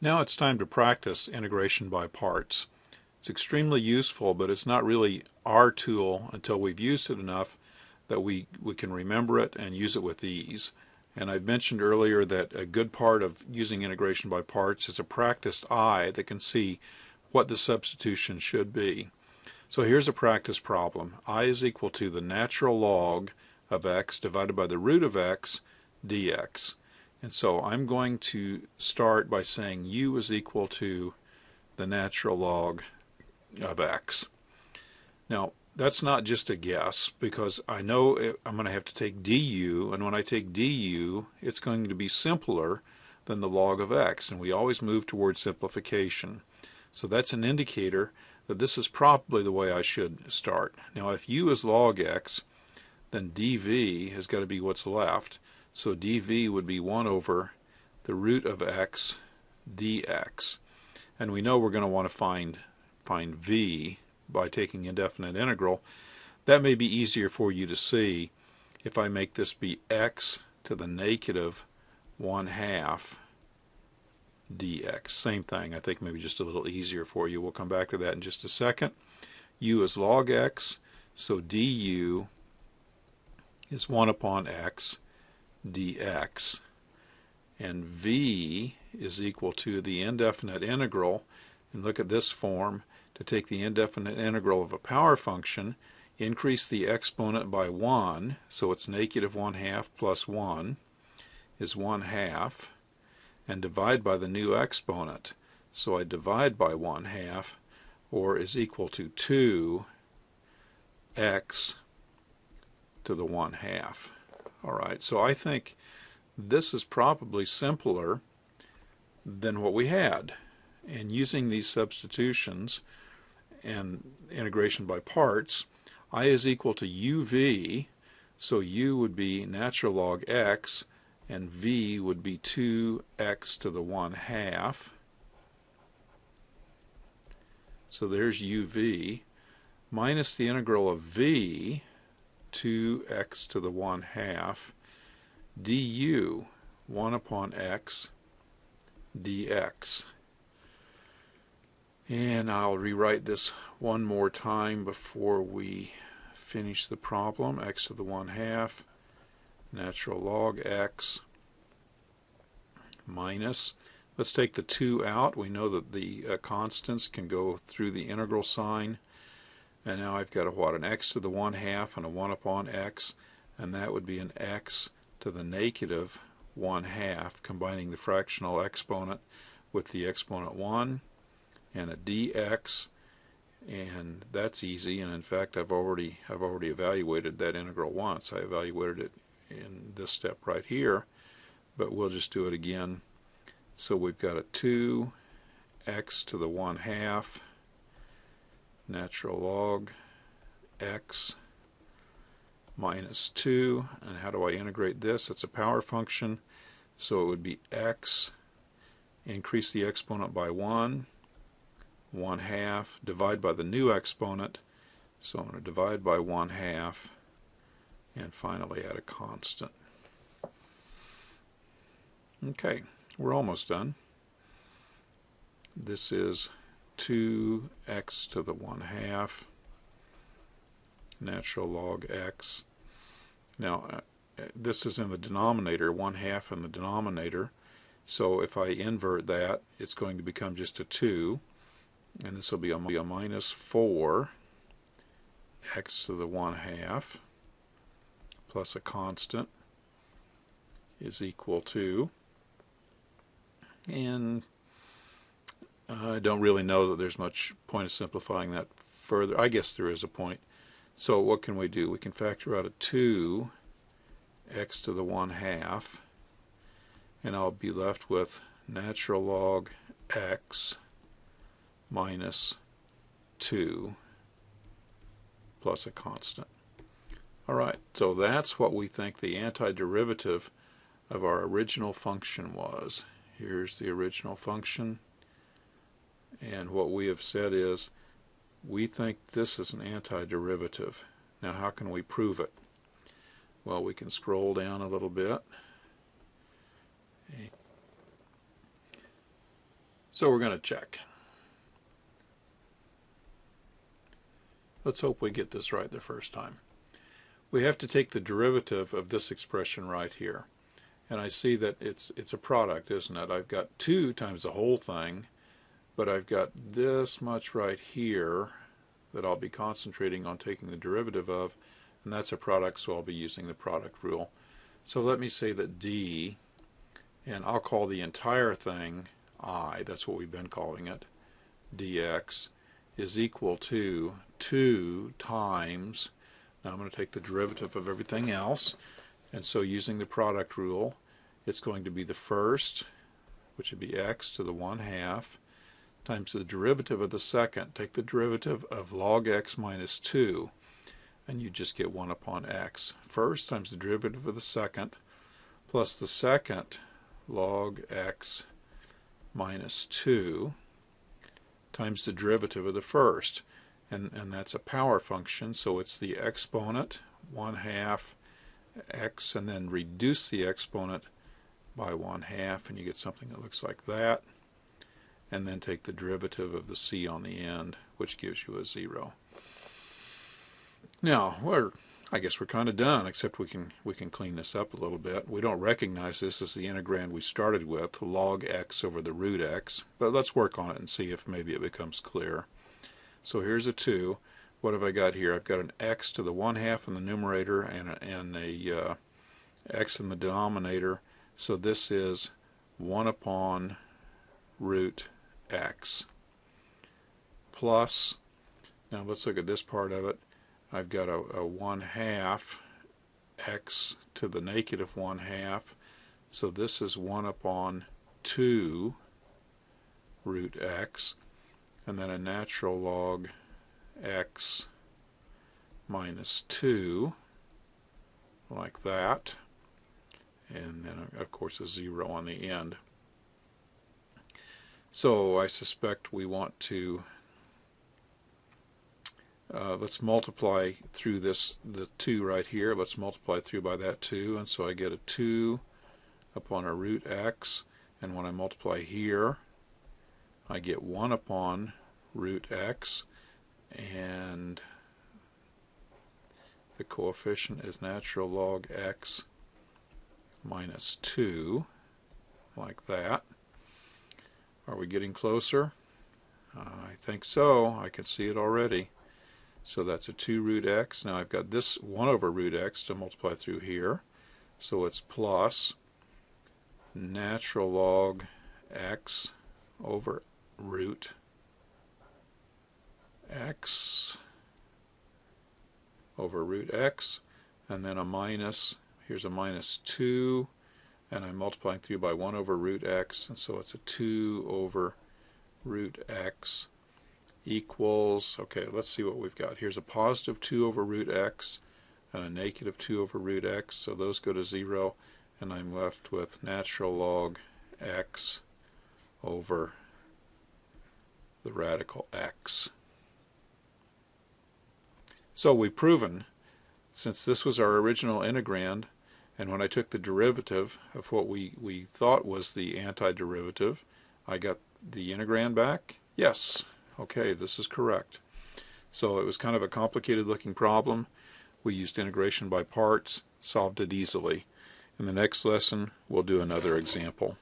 Now it's time to practice integration by parts. It's extremely useful, but it's not really our tool until we've used it enough that we can remember it and use it with ease. And I've mentioned earlier that a good part of using integration by parts is a practiced eye that can see what the substitution should be. So here's a practice problem. I is equal to the natural log of x divided by the root of x dx. And so I'm going to start by saying u is equal to the natural log of x. Now, that's not just a guess, because I know I'm going to have to take du, and when I take du, it's going to be simpler than the log of x, and we always move towards simplification. So that's an indicator that this is probably the way I should start. Now, if u is log x, then dv has got to be what's left. So dv would be 1 over the root of x dx. And we know we're going to want to find v by taking indefinite integral. That may be easier for you to see if I make this be x to the negative 1/2 dx. Same thing, I think maybe just a little easier for you. We'll come back to that in just a second. U is log x, so du is 1 upon x dx. And v is equal to the indefinite integral, and look at this form. To take the indefinite integral of a power function, increase the exponent by 1, so it's negative 1/2 plus 1 is 1/2, and divide by the new exponent. So I divide by 1/2, or is equal to 2x to the 1/2. Alright, so I think this is probably simpler than what we had. And using these substitutions and integration by parts, I is equal to uv, so u would be natural log x, and v would be 2x to the 1/2. So there's uv, minus the integral of v, 2x to the 1/2, du, 1 upon x dx. And I'll rewrite this one more time before we finish the problem. X to the 1/2 natural log x minus, let's take the 2 out. We know that the constants can go through the integral sign, and now I've got an x to the 1/2 and a 1 upon x, and that would be an x to the negative 1/2, combining the fractional exponent with the exponent 1, and a dx, and that's easy. And in fact, I've already evaluated that integral once. I evaluated it in this step right here, but we'll just do it again. So we've got a 2x to the 1/2 natural log x minus 2, and how do I integrate this? It's a power function, so it would be x, increase the exponent by 1, 1/2, divide by the new exponent, so I'm going to divide by 1/2, and finally add a constant. Okay, we're almost done. This is 2x to the 1/2 natural log x. Now this is in the denominator, 1/2 in the denominator, so if I invert that, it's going to become just a 2, and this will be a minus 4 x to the 1/2 plus a constant is equal to, and I don't really know that there's much point of simplifying that further. I guess there is a point. So what can we do? We can factor out a 2 x to the 1/2, and I'll be left with natural log x minus 2 plus a constant. Alright, so that's what we think the antiderivative of our original function was. Here's the original function, and what we have said is we think this is an antiderivative. Now how can we prove it? Well, we can scroll down a little bit So we're going to check. Let's hope we get this right the first time. We have to take the derivative of this expression right here. And I see that it's a product, isn't it? I've got 2 times the whole thing, but I've got this much right here that I'll be concentrating on taking the derivative of, and that's a product, so I'll be using the product rule. So let me say that d, and I'll call the entire thing I, that's what we've been calling it, dx, is equal to 2 times, now I'm going to take the derivative of everything else, and so using the product rule, it's going to be the first, which would be x to the 1/2, times the derivative of the second. Take the derivative of log x minus 2, and you just get 1 upon x. First times the derivative of the second, plus the second log x minus 2, times the derivative of the first. And that's a power function, so it's the exponent, 1/2 x, and then reduce the exponent by 1/2, and you get something that looks like that. And then take the derivative of the c on the end, which gives you a 0. Now, I guess we're kind of done, except we can clean this up a little bit. We don't recognize this as the integrand we started with, log x over the root x, but let's work on it and see if maybe it becomes clear. So here's a 2. What have I got here? I've got an x to the 1/2 in the numerator and a x in the denominator. So this is 1 upon root x plus, now let's look at this part of it. I've got a 1/2 x to the negative 1/2. So this is 1 upon 2 root x, and then a natural log x minus 2, like that, and then of course a 0 on the end. So I suspect we want to, let's multiply through this, the 2 right here, let's multiply through by that 2, and so I get a 2 upon a root x, and when I multiply here, I get 1 upon root x, and the coefficient is natural log x minus 2, like that. Are we getting closer? I think so. I can see it already. So that's a 2 root x. Now I've got this 1 over root x to multiply through here. So it's plus natural log x over root x over root x, and then a minus, here's a minus 2, and I'm multiplying through by 1 over root x, and so it's a 2 over root x equals, okay, let's see what we've got. Here's a positive 2 over root x and a negative 2 over root x, so those go to 0, and I'm left with natural log x over the radical x. So we've proven, since this was our original integrand, and when I took the derivative of what we thought was the antiderivative, I got the integrand back? Yes. Okay, this is correct. So it was kind of a complicated looking problem. We used integration by parts, solved it easily. In the next lesson, we'll do another example.